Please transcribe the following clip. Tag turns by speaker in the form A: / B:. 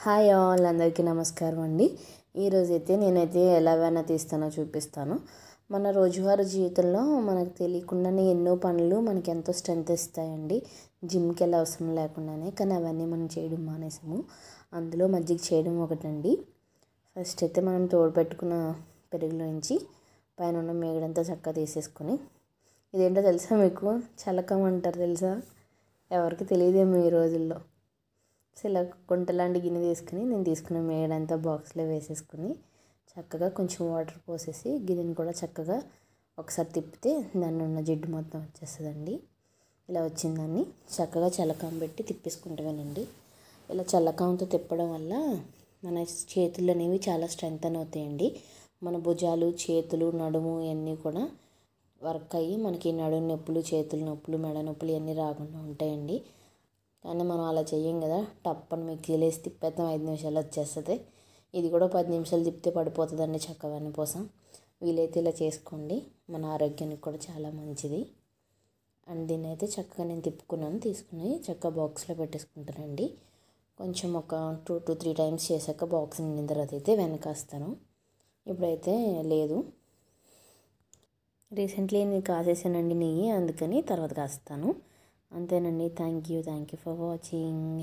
A: Hi all, అందరికీ నమస్కారం అండి. ఈరోజైతే నేనైతే ఎలా వెన్న తీస్తానో చూపిస్తాను. మన రోజువారీ జీవితంలో మనకు తెలియకుండానే ఎన్నో పనులు మనకి ఎంతో స్ట్రెంత్ ఇస్తాయండి, జిమ్కి వెళ్ళే అవసరం లేకుండానే. కానీ అవన్నీ మనం చేయడం మానేసాము. అందులో మజ్జిగ చేయడం ఒకటండి. ఫస్ట్ అయితే మనం తోడుపెట్టుకున్న పెరుగులో నుంచి పైన ఉన్న మేగడంతా చక్కగా తీసేసుకొని, ఇదేంటో తెలుసా మీకు? చలకం అంటారు తెలుసా? ఎవరికి తెలియదేమో ఈ రోజుల్లో. సో ఇలా గుంటలాంటి గిన్నె తీసుకుని నేను తీసుకున్న మేడంతా బాక్స్లో వేసేసుకుని చక్కగా కొంచెం వాటర్ పోసేసి గిన్నెని కూడా చక్కగా ఒకసారి తిప్పితే దాన్ని ఉన్న జిడ్డు మొత్తం వచ్చేస్తుందండి. ఇలా వచ్చిందాన్ని చక్కగా చల్లకం పెట్టి తిప్పేసుకుంటామేనండి. ఇలా చల్లకంతో తిప్పడం వల్ల మన చేతులు అనేవి చాలా స్ట్రెంగ్త్ అవుతాయండి. మన భుజాలు, చేతులు, నడుము ఇవన్నీ కూడా వర్క్ అయ్యి మనకి నడుము నొప్పులు, చేతుల నొప్పులు, మెడ నొప్పులు ఇవన్నీ రాకుండా ఉంటాయండి. కానీ మనం అలా చెయ్యం కదా, టప్పని మిక్సీలో వేసి తిప్పేద్దాం, 5 నిమిషాలు వచ్చేస్తుంది. ఇది కూడా 10 నిమిషాలు తిప్పితే పడిపోతుందండి చక్కగా వెన్నపూస. వీలైతే ఇలా చేసుకోండి, మన ఆరోగ్యానికి కూడా చాలా మంచిది. అండ్ దీన్ని అయితే చక్కగా నేను తిప్పుకున్నాను, తీసుకుని చక్కగా బాక్స్లో పెట్టేసుకుంటానండి. కొంచెం ఒక 2 to 3 టైమ్స్ చేశాక బాక్స్ నిండిన తర్వాత అయితే వెనకాస్తాను. ఇప్పుడైతే లేదు, రీసెంట్లీ నేను కాసేసానండి నెయ్యి, అందుకని తర్వాత కాస్తాను. అంతేనండి. Thank you for watching.